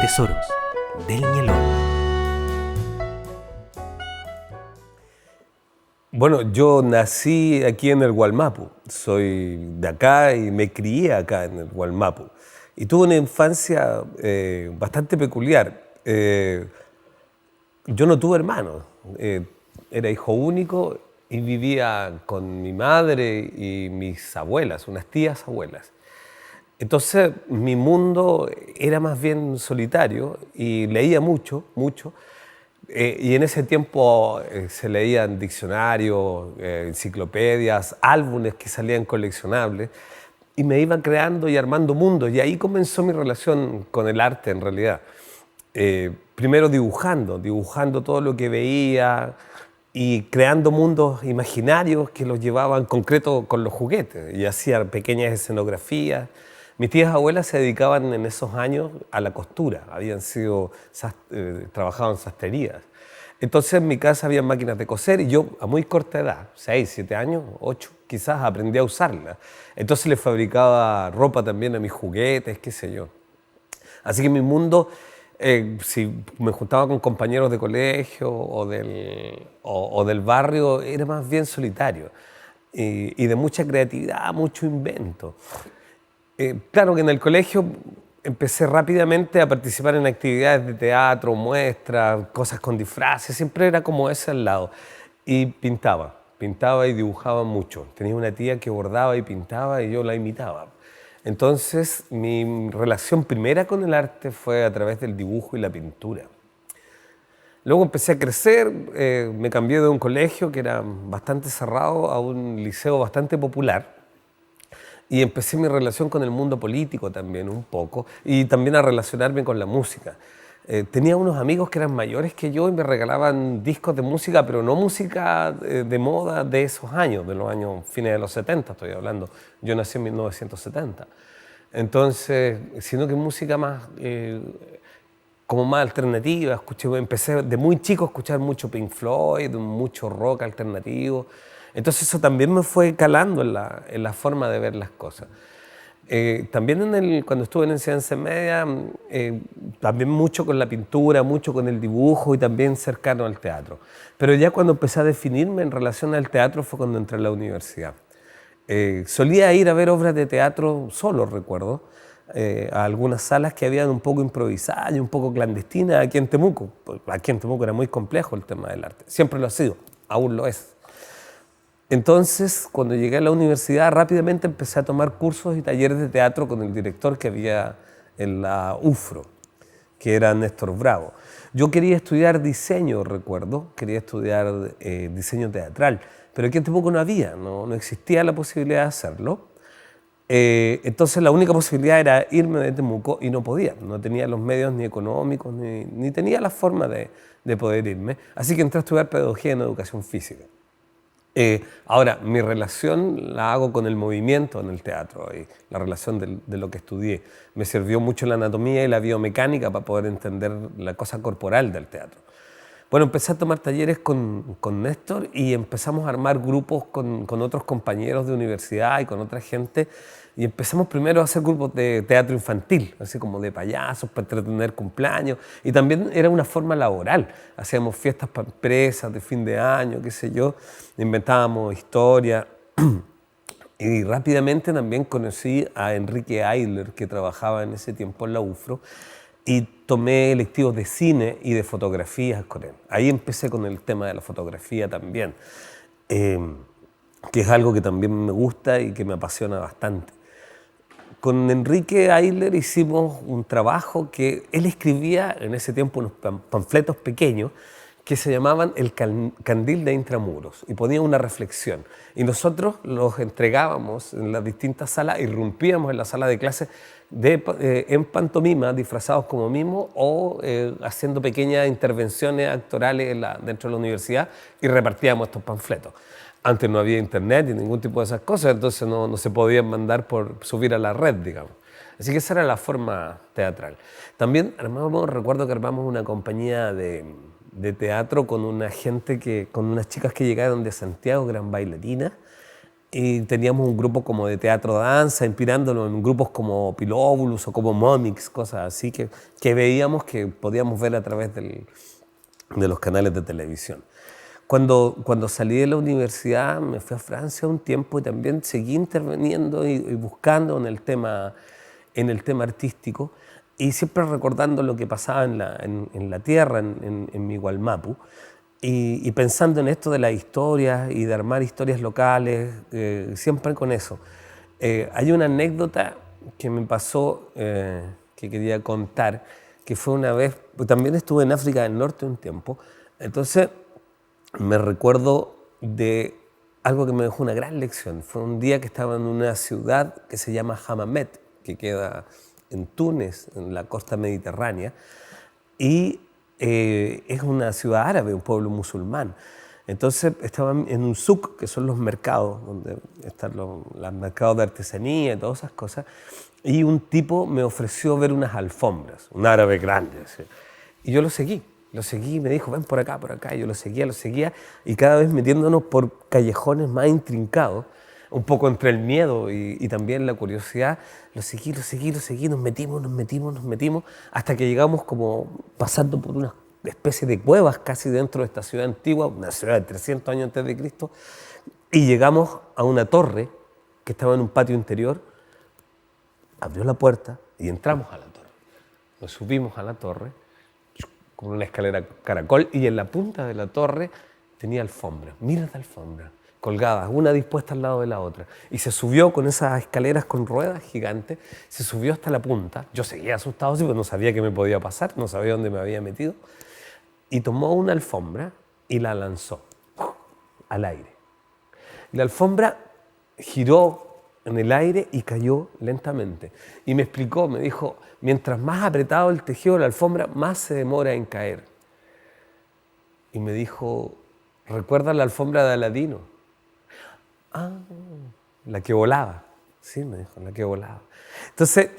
tesoros del Ñelol. Bueno, yo nací aquí en el Wallmapu, soy de acá y me crié acá en el Wallmapu. Y tuve una infancia bastante peculiar. Yo no tuve hermanos, era hijo único y vivía con mi madre y mis abuelas, unas tías abuelas. Entonces mi mundo era más bien solitario y leía mucho, mucho. Y en ese tiempo se leían diccionarios, enciclopedias, álbumes que salían coleccionables y me iba creando y armando mundos. Y ahí comenzó mi relación con el arte en realidad. Primero dibujando todo lo que veía y creando mundos imaginarios que los llevaba en concreto con los juguetes y hacía pequeñas escenografías. Mis tías abuelas se dedicaban en esos años a la costura, trabajaban en sastrerías. Entonces en mi casa había máquinas de coser y yo a muy corta edad, 6, 7 años, 8, quizás aprendí a usarlas. Entonces le fabricaba ropa también a mis juguetes, qué sé yo. Así que mi mundo, si me juntaba con compañeros de colegio o del barrio, era más bien solitario y de mucha creatividad, mucho invento. Claro que en el colegio empecé rápidamente a participar en actividades de teatro, muestras, cosas con disfraces, siempre era como ese al lado. Y pintaba y dibujaba mucho. Tenía una tía que bordaba y pintaba y yo la imitaba. Entonces mi relación primera con el arte fue a través del dibujo y la pintura. Luego empecé a crecer, me cambié de un colegio que era bastante cerrado a un liceo bastante popular. Y empecé mi relación con el mundo político también un poco y también a relacionarme con la música. Tenía unos amigos que eran mayores que yo y me regalaban discos de música, pero no música de moda de esos años, de los años fines de los 70 estoy hablando. Yo nací en 1970. Entonces, sino que música más, como más alternativa. Empecé de muy chico a escuchar mucho Pink Floyd, mucho rock alternativo. Entonces eso también me fue calando en la forma de ver las cosas. También cuando estuve en enseñanza media, también mucho con la pintura, mucho con el dibujo y también cercano al teatro. Pero ya cuando empecé a definirme en relación al teatro fue cuando entré a la universidad. Solía ir a ver obras de teatro solo, recuerdo, a algunas salas que habían un poco improvisadas y un poco clandestinas aquí en Temuco. Aquí en Temuco era muy complejo el tema del arte. Siempre lo ha sido, aún lo es. Entonces, cuando llegué a la universidad, rápidamente empecé a tomar cursos y talleres de teatro con el director que había en la UFRO, que era Néstor Bravo. Yo quería estudiar diseño, recuerdo, quería estudiar diseño teatral, pero aquí en Temuco no había, no existía la posibilidad de hacerlo. Entonces la única posibilidad era irme de Temuco y no podía, no tenía los medios ni económicos, ni tenía la forma de poder irme. Así que entré a estudiar pedagogía en educación física. Ahora, mi relación la hago con el movimiento en el teatro, y la relación de lo que estudié. Me sirvió mucho la anatomía y la biomecánica para poder entender la cosa corporal del teatro. Bueno, empecé a tomar talleres con Néstor y empezamos a armar grupos con otros compañeros de universidad y con otra gente. Y empezamos primero a hacer grupos de teatro infantil, así como de payasos para entretener cumpleaños. Y también era una forma laboral. Hacíamos fiestas para empresas de fin de año, qué sé yo. Inventábamos historias. Y rápidamente también conocí a Enrique Ayler, que trabajaba en ese tiempo en la UFRO. Y tomé electivos de cine y de fotografías con él. Ahí empecé con el tema de la fotografía también, que es algo que también me gusta y que me apasiona bastante. Con Enrique Ayler hicimos un trabajo que él escribía en ese tiempo unos panfletos pequeños que se llamaban El Candil de Intramuros y ponía una reflexión. Y nosotros los entregábamos en las distintas salas, irrumpíamos en la sala de clase en pantomima, disfrazados como mimos o haciendo pequeñas intervenciones actorales dentro de la universidad y repartíamos estos panfletos. Antes no había internet ni ningún tipo de esas cosas, entonces no se podían mandar por subir a la red, digamos. Así que esa era la forma teatral. También recuerdo que armamos una compañía de teatro con una gente con unas chicas que llegaron de Santiago, que eran bailarinas, y teníamos un grupo como de teatro-danza, inspirándonos en grupos como Pilóbulus o como Momix, cosas así que veíamos que podíamos ver a través de los canales de televisión. Cuando salí de la universidad me fui a Francia un tiempo y también seguí interviniendo y buscando en el tema artístico y siempre recordando lo que pasaba en la tierra, en mi Gualmapu, y pensando en esto de las historias y de armar historias locales, siempre con eso. Hay una anécdota que me pasó, que quería contar, que fue una vez, pues también estuve en África del Norte un tiempo, entonces me recuerdo de algo que me dejó una gran lección. Fue un día que estaba en una ciudad que se llama Hammamet, que queda en Túnez, en la costa mediterránea, y es una ciudad árabe, un pueblo musulmán. Entonces estaba en un souk, que son los mercados, donde están los mercados de artesanía y todas esas cosas, y un tipo me ofreció ver unas alfombras, un árabe grande, así. Y yo lo seguí, me dijo, ven por acá, y yo lo seguía, y cada vez metiéndonos por callejones más intrincados, un poco entre el miedo y también la curiosidad, lo seguí, nos metimos, hasta que llegamos como pasando por una especie de cuevas casi dentro de esta ciudad antigua, una ciudad de 300 años antes de Cristo, y llegamos a una torre que estaba en un patio interior, abrió la puerta y entramos a la torre. Nos subimos a la torre con una escalera caracol y en la punta de la torre tenía alfombras, miles de alfombras, colgadas, una dispuesta al lado de la otra. Y se subió con esas escaleras con ruedas gigantes, se subió hasta la punta. Yo seguía asustado, porque no sabía qué me podía pasar, no sabía dónde me había metido. Y tomó una alfombra y la lanzó al aire. Y la alfombra giró en el aire y cayó lentamente. Y me explicó, me dijo, mientras más apretado el tejido de la alfombra, más se demora en caer. Y me dijo, ¿recuerdas la alfombra de Aladino? Ah, la que volaba. Sí, me dijo, la que volaba. Entonces,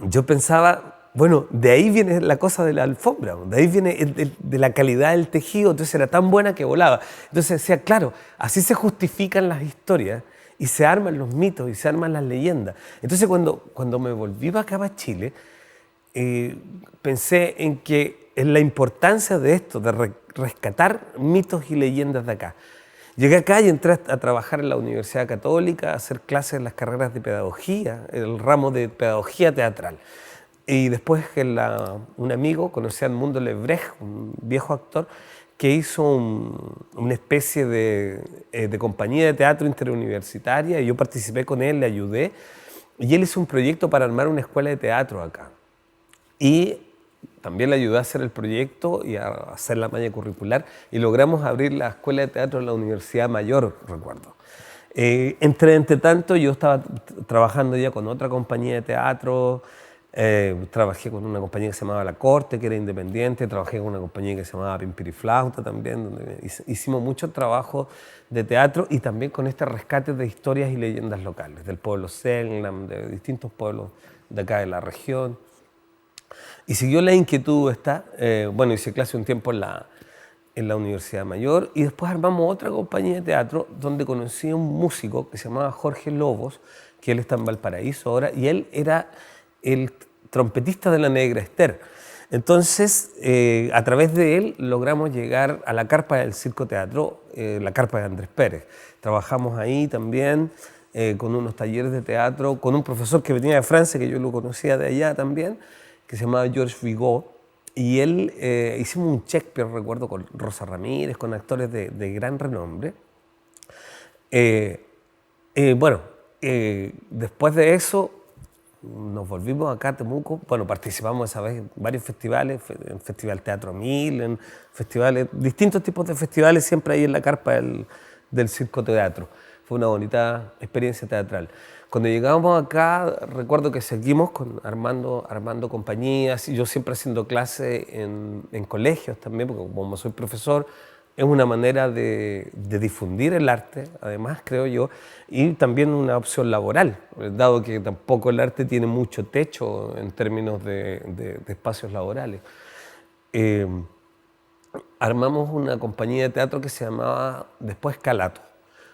yo pensaba, bueno, de ahí viene la cosa de la alfombra, de ahí viene de la calidad del tejido, entonces era tan buena que volaba. Entonces decía, claro, así se justifican las historias y se arman los mitos y se arman las leyendas. Entonces cuando me volví para acá, para Chile, pensé en la importancia de esto, de rescatar mitos y leyendas de acá. Llegué acá y entré a trabajar en la Universidad Católica, a hacer clases en las carreras de pedagogía, el ramo de pedagogía teatral. Y después un amigo, conocí a Edmundo Lebrecht, un viejo actor, que hizo una especie de compañía de teatro interuniversitaria, y yo participé con él, le ayudé, y él hizo un proyecto para armar una escuela de teatro acá. Y también le ayudé a hacer el proyecto y a hacer la malla curricular, y logramos abrir la escuela de teatro en la Universidad Mayor, recuerdo. Entre tanto, yo estaba trabajando ya con otra compañía de teatro. Trabajé con una compañía que se llamaba La Corte, que era independiente. Trabajé con una compañía que se llamaba Pimpiriflauta también, donde hicimos mucho trabajo de teatro y también con este rescate de historias y leyendas locales, del pueblo Selknam, de distintos pueblos de acá de la región. Y siguió la inquietud esta. Bueno, hice clase un tiempo en la Universidad Mayor y después armamos otra compañía de teatro donde conocí a un músico que se llamaba Jorge Lobos, que él está en Valparaíso ahora, y él era el trompetista de la Negra Esther. Entonces, a través de él logramos llegar a la carpa del Circo Teatro, la carpa de Andrés Pérez. Trabajamos ahí también con unos talleres de teatro, con un profesor que venía de Francia, que yo lo conocía de allá también, que se llamaba Georges Vigot, y él hicimos un Shakespeare, recuerdo, con Rosa Ramírez, con actores de gran renombre. Bueno, después de eso nos volvimos acá a Temuco. Bueno, participamos esa vez en varios festivales, en Festival Teatro 1000, en festivales, distintos tipos de festivales, siempre ahí en la carpa del Circo Teatro. Fue una bonita experiencia teatral. Cuando llegamos acá, recuerdo que seguimos armando compañías, y yo siempre haciendo clases en colegios también, porque como soy profesor, es una manera de difundir el arte, además, creo yo, y también una opción laboral, dado que tampoco el arte tiene mucho techo en términos de espacios laborales. Armamos una compañía de teatro que se llamaba después Calato,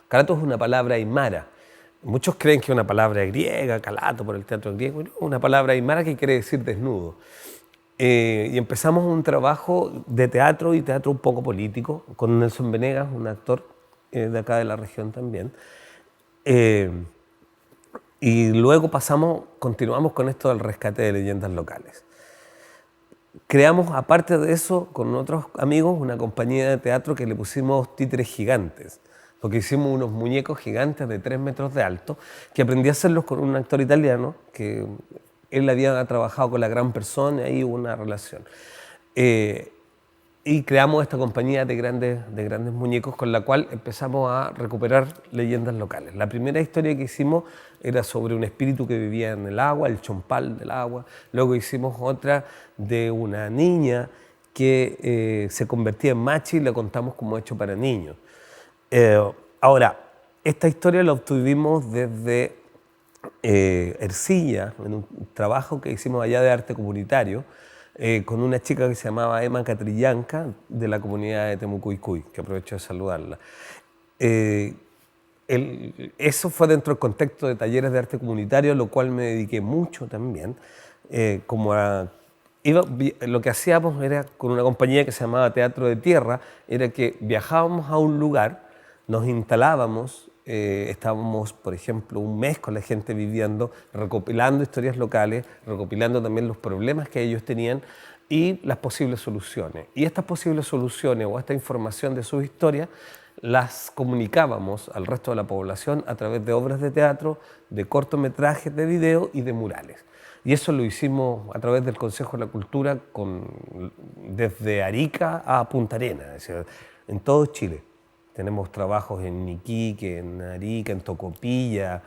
Calato es una palabra aymara. Muchos creen que es una palabra griega, calato por el teatro griego, no, una palabra aymara que quiere decir desnudo. Y empezamos un trabajo de teatro y teatro un poco político con Nelson Venegas, un actor de acá de la región también. Y luego continuamos con esto del rescate de leyendas locales. Creamos, aparte de eso, con otros amigos, una compañía de teatro que le pusimos títeres gigantes, porque hicimos unos muñecos gigantes de 3 metros de alto, que aprendí a hacerlos con un actor italiano, que él había trabajado con la gran persona y ahí hubo una relación. Y creamos esta compañía de grandes muñecos con la cual empezamos a recuperar leyendas locales. La primera historia que hicimos era sobre un espíritu que vivía en el agua, el chompal del agua. Luego hicimos otra de una niña que se convertía en machi y la contamos como hecho para niños. Ahora, esta historia la obtuvimos desde Ercilla, en un trabajo que hicimos allá de arte comunitario, con una chica que se llamaba Emma Catrillanca, de la comunidad de Temucuicui, que aprovecho de saludarla. Eso fue dentro del contexto de talleres de arte comunitario, a lo cual me dediqué mucho también. Lo que hacíamos era, con una compañía que se llamaba Teatro de Tierra, era que viajábamos a un lugar, nos instalábamos, estábamos, por ejemplo, un mes con la gente viviendo, recopilando historias locales, recopilando también los problemas que ellos tenían y las posibles soluciones. Y estas posibles soluciones o esta información de sus historias las comunicábamos al resto de la población a través de obras de teatro, de cortometrajes de video y de murales. Y eso lo hicimos a través del Consejo de la Cultura desde Arica a Punta Arenas, es decir, en todo Chile. Tenemos trabajos en Iquique, en Arica, en Tocopilla,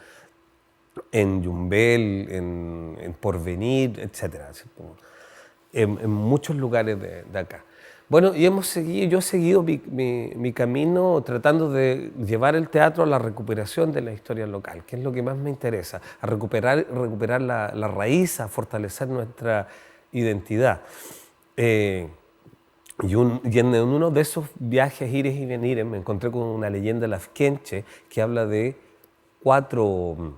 en Yumbel, en Porvenir, etc. En muchos lugares de acá. Bueno, y yo he seguido mi camino tratando de llevar el teatro a la recuperación de la historia local, que es lo que más me interesa, a recuperar la raíz, a fortalecer nuestra identidad. Y en uno de esos viajes, ires y venires, me encontré con una leyenda lafkenche que habla de cuatro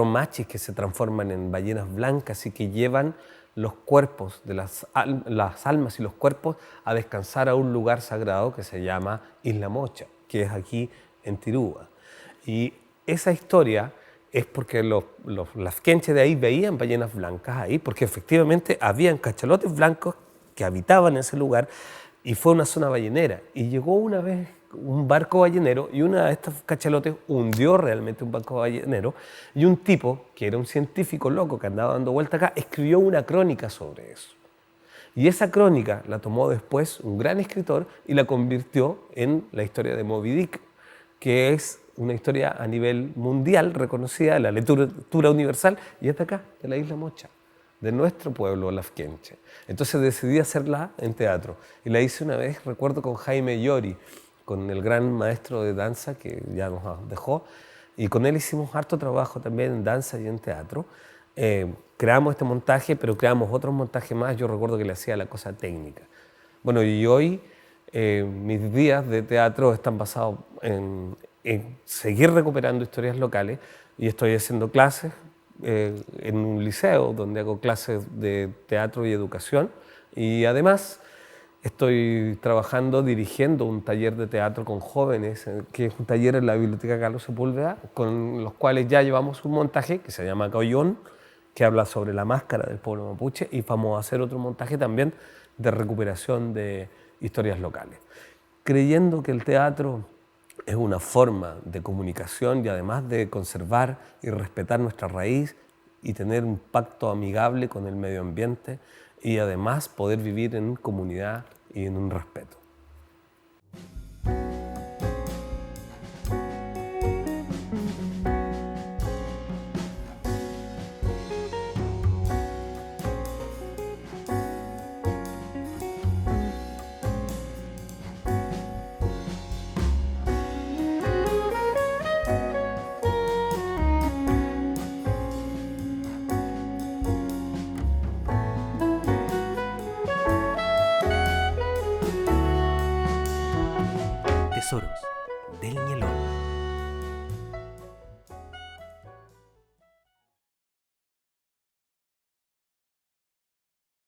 machis que se transforman en ballenas blancas y que llevan los cuerpos de las almas y los cuerpos a descansar a un lugar sagrado que se llama Isla Mocha, que es aquí en Tirúa. Y esa historia es porque los lafkenches de ahí veían ballenas blancas ahí, porque efectivamente habían cachalotes blancos que habitaban en ese lugar y fue una zona ballenera. Y llegó una vez un barco ballenero y una de estas cachalotes hundió realmente un barco ballenero y un tipo, que era un científico loco que andaba dando vuelta acá, escribió una crónica sobre eso. Y esa crónica la tomó después un gran escritor y la convirtió en la historia de Moby Dick, que es una historia a nivel mundial reconocida de la literatura universal y es de acá, de la Isla Mocha, de nuestro pueblo lafkenche. Entonces decidí hacerla en teatro y la hice una vez, recuerdo, con Jaime Llori, con el gran maestro de danza que ya nos dejó, y con él hicimos harto trabajo también en danza y en teatro. Creamos este montaje, pero creamos otros montajes más. Yo recuerdo que le hacía la cosa técnica. Bueno, y hoy mis días de teatro están basados en seguir recuperando historias locales y estoy haciendo clases en un liceo donde hago clases de teatro y educación y además estoy trabajando, dirigiendo un taller de teatro con jóvenes, que es un taller en la Biblioteca Carlos Sepúlveda, con los cuales ya llevamos un montaje que se llama Caollón, que habla sobre la máscara del pueblo mapuche, y vamos a hacer otro montaje también de recuperación de historias locales. Creyendo que el teatro es una forma de comunicación y además de conservar y respetar nuestra raíz y tener un pacto amigable con el medio ambiente, y además poder vivir en comunidad y en un respeto. Tesoros del Ñeló.